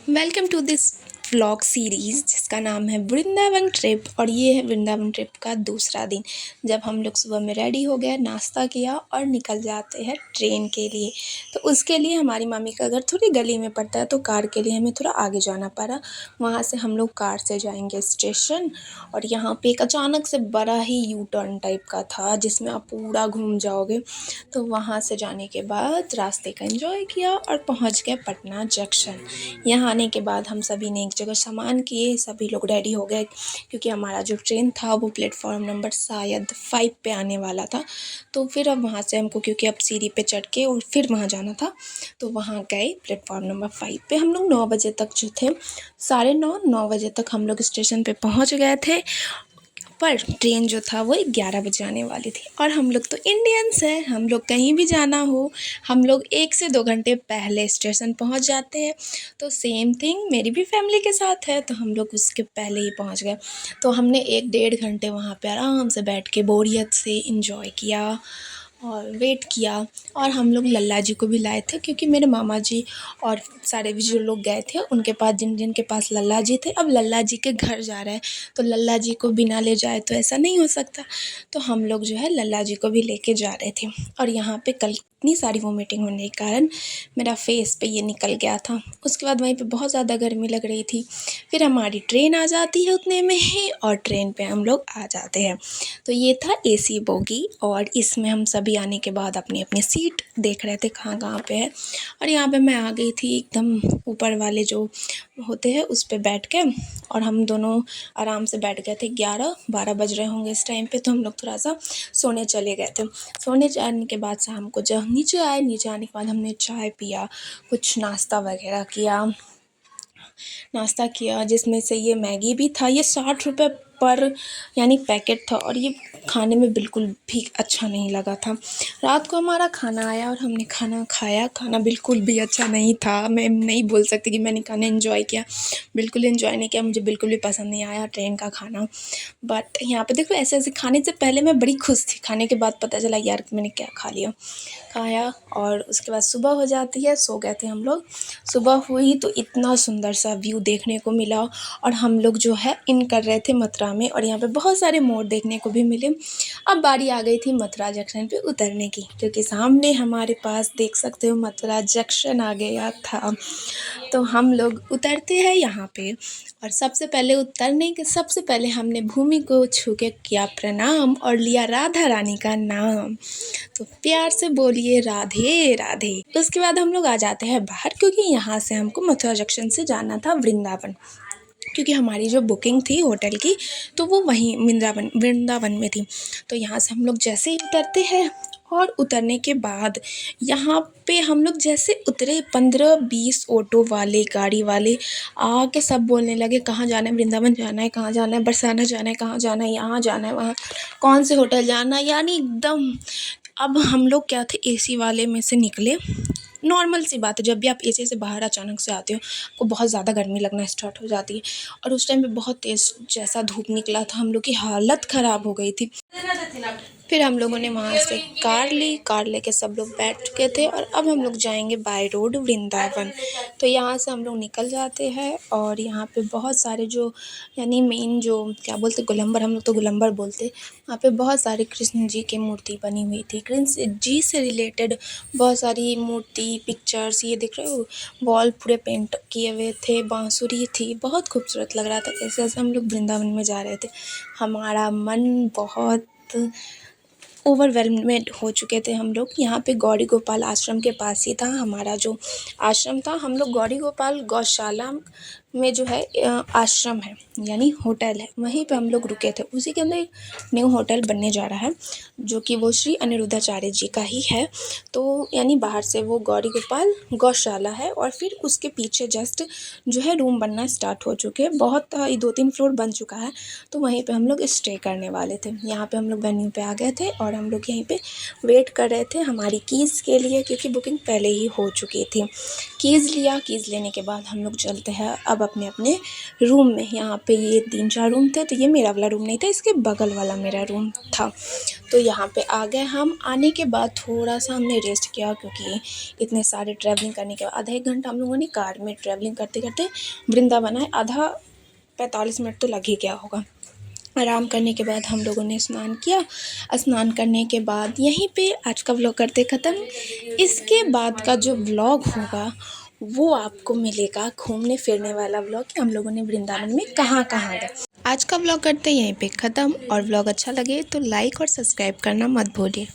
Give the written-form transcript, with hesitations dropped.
Welcome to this vlog series जिसका नाम है वृंदावन ट्रिप। और ये है वृंदावन ट्रिप का दूसरा दिन, जब हम लोग सुबह में रेडी हो गए, नाश्ता किया और निकल जाते हैं ट्रेन के लिए। तो उसके लिए हमारी मामी का घर थोड़ी गली में पड़ता है, तो कार के लिए हमें थोड़ा आगे जाना पड़ा। वहाँ से हम लोग कार से जाएंगे स्टेशन, और यहाँ पे एक अचानक से बड़ा ही यू टर्न टाइप का था जिसमें आप पूरा घूम जाओगे। तो वहाँ से जाने के बाद रास्ते का एंजॉय किया और पहुँच गए पटना जंक्शन। यहाँ आने के बाद हम सभी ने एक जगह सामान किए, सभी लोग रेडी हो गए क्योंकि हमारा जो ट्रेन था वो प्लेटफॉर्म नंबर शायद 5 पे आने वाला था। तो फिर अब वहाँ से हमको, क्योंकि अब सीढ़ी पे चढ़ के और फिर वहाँ जाना था, तो वहाँ गए प्लेटफॉर्म नंबर 5 पे। हम लोग 9 बजे तक जो थे, 9:30 बजे तक हम लोग स्टेशन पे पहुँच गए थे। पर ट्रेन जो था वो 11 बजे आने वाली थी, और हम लोग तो इंडियंस हैं, हम लोग कहीं भी जाना हो हम लोग 1 से 2 घंटे पहले स्टेशन पहुंच जाते हैं। तो सेम थिंग मेरी भी फैमिली के साथ है, तो हम लोग उसके पहले ही पहुंच गए। तो हमने 1 डेढ़ घंटे वहाँ पे आराम से बैठ के बोरियत से इंजॉय किया और वेट किया। और हम लोग लल्ला जी को भी लाए थे, क्योंकि मेरे मामा जी और सारे भी जो लोग गए थे उनके पास, जिन जिन के पास लल्ला जी थे, अब लल्ला जी के घर जा रहे हैं, तो लल्ला जी को बिना ले जाए तो ऐसा नहीं हो सकता। तो हम लोग जो है लल्ला जी को भी लेके जा रहे थे। और यहाँ पे कल इतनी सारी वोमिटिंग होने के कारण मेरा फेस पे ये निकल गया था। उसके बाद वहीं पे बहुत ज़्यादा गर्मी लग रही थी। फिर हमारी ट्रेन आ जाती है उतने में ही, और ट्रेन पे हम लोग आ जाते हैं। तो ये था एसी बोगी, और इसमें हम सभी आने के बाद अपनी अपनी सीट देख रहे थे कहाँ कहाँ पे है। और यहाँ पे मैं आ गई थी एकदम ऊपर वाले जो होते हैं उस पे बैठ के, और हम दोनों आराम से बैठ गए थे। 11-12 बज रहे होंगे इस टाइम पे, तो हम लोग थोड़ा सा सोने चले गए थे। सोने जाने के बाद शाम को जब नीचे आए, नीचे आने के बाद हमने चाय पिया, कुछ नाश्ता वगैरह किया। जिसमें से ये मैगी भी था। ये 60 रुपये पर यानी पैकेट था, और ये खाने में बिल्कुल भी अच्छा नहीं लगा था। रात को हमारा खाना आया और हमने खाना खाया, खाना बिल्कुल भी अच्छा नहीं था। मैं नहीं बोल सकती कि मैंने खाना एंजॉय किया, बिल्कुल एंजॉय नहीं किया, मुझे बिल्कुल भी पसंद नहीं आया ट्रेन का खाना। बट यहाँ पे देखो, ऐसे ऐसे खाने से पहले मैं बड़ी खुश थी, खाने के बाद पता चला यार मैंने क्या खा लिया। खाया और उसके बाद सुबह हो जाती है, सो गए थे हम लोग। सुबह हुई तो इतना सुंदर सा व्यू देखने को मिला, और हम लोग जो है इन कर रहे थे मथुरा में, और यहाँ पे बहुत सारे मोड़ देखने को भी मिले। अब बारी आ गई थी मथुरा जंक्शन पे उतरने की, क्योंकि सामने हमारे पास देख सकते हो मथुरा जंक्शन आ गया था। तो हम लोग उतरते हैं यहाँ पे, और सबसे पहले हमने भूमि को छू के किया प्रणाम और लिया राधा रानी का नाम। तो प्यार से बोलिए राधे राधे। उसके बाद हम लोग आ जाते हैं बाहर, क्योंकि यहाँ से हमको मथुरा जंक्शन से जाना था वृंदावन, क्योंकि हमारी जो बुकिंग थी होटल की तो वो वहीं वृंदावन में थी। तो यहाँ से हम लोग जैसे ही उतरते हैं, और उतरने के बाद यहाँ पे हम लोग जैसे उतरे, 15-20 ऑटो वाले, गाड़ी वाले आके सब बोलने लगे कहाँ जाना है, वृंदावन जाना है, कहाँ जाना है, बरसाना जाना है, कहाँ जाना है, यहाँ जाना है, वहाँ कौन से होटल जाना है, यानी एकदम। अब हम लोग क्या थे, एसी वाले में से निकले। नॉर्मल सी बात है, जब भी आप एसी से बाहर अचानक से आते हो आपको बहुत ज़्यादा गर्मी लगना स्टार्ट हो जाती है, और उस टाइम पे बहुत तेज़ जैसा धूप निकला था, हम लोग की हालत ख़राब हो गई थी। फिर हम लोगों ने वहाँ से कार लेके सब लोग बैठ चुके थे, और अब हम लोग जाएंगे बाय रोड वृंदावन। तो यहाँ से हम लोग निकल जाते हैं, और यहाँ पे बहुत सारे जो यानी मेन जो क्या बोलते, गोलंबर, हम लोग तो गोलंबर बोलते, वहाँ पे बहुत सारे कृष्ण जी की मूर्ति बनी हुई थी। कृष्ण जी से रिलेटेड बहुत सारी मूर्ति, पिक्चर्स, ये दिख रहे हो, वॉल पूरे पेंट किए हुए थे, बांसुरी थी, बहुत खूबसूरत लग रहा था। ऐसे ऐसे हम लोग वृंदावन में जा रहे थे, हमारा मन बहुत ओवरवेलमेड हो चुके थे हम लोग। यहाँ पे गौरी गोपाल आश्रम के पास ही था हमारा जो आश्रम था। हम लोग गौरी गोपाल गौशाला में जो है आश्रम है, यानी होटल है, वहीं पे हम लोग रुके थे। उसी के अंदर एक न्यू होटल बनने जा रहा है, जो कि वो श्री अनिरुद्धाचार्य जी का ही है। तो यानी बाहर से वो गौरी गोपाल गौशाला है, और फिर उसके पीछे जस्ट जो है रूम बनना स्टार्ट हो चुके हैं, बहुत 2-3 फ्लोर बन चुका है। तो वहीं पे हम लोग स्टे करने वाले थे। यहाँ पे हम लोग वेन्यू पे आ गए थे, और और हम लोग यहीं पे वेट कर रहे थे हमारी कीज़ के लिए, क्योंकि बुकिंग पहले ही हो चुकी थी। कीज़ लिया, कीज़ लेने के बाद हम लोग चलते हैं अब अपने अपने रूम में। यहाँ पे ये 3-4 रूम थे, तो ये मेरा वाला रूम नहीं था, इसके बगल वाला मेरा रूम था। तो यहाँ पे आ गए हम। आने के बाद थोड़ा सा हमने रेस्ट किया, क्योंकि इतने सारे ट्रैवलिंग करने के बाद आधा 1 घंटा हम लोगों ने कार में ट्रैवलिंग करते करते वृंदावन आए। आधा 45 मिनट तो लग ही गया होगा। आराम करने के बाद हम लोगों ने स्नान किया। स्नान करने के बाद यहीं पे आज का व्लॉग करते ख़त्म। इसके बाद का जो व्लॉग होगा वो आपको मिलेगा घूमने फिरने वाला व्लॉग, कि हम लोगों ने वृंदावन में कहाँ कहाँ गए। आज का व्लॉग करते यहीं पे ख़त्म, और व्लॉग अच्छा लगे तो लाइक और सब्सक्राइब करना मत भूलिए।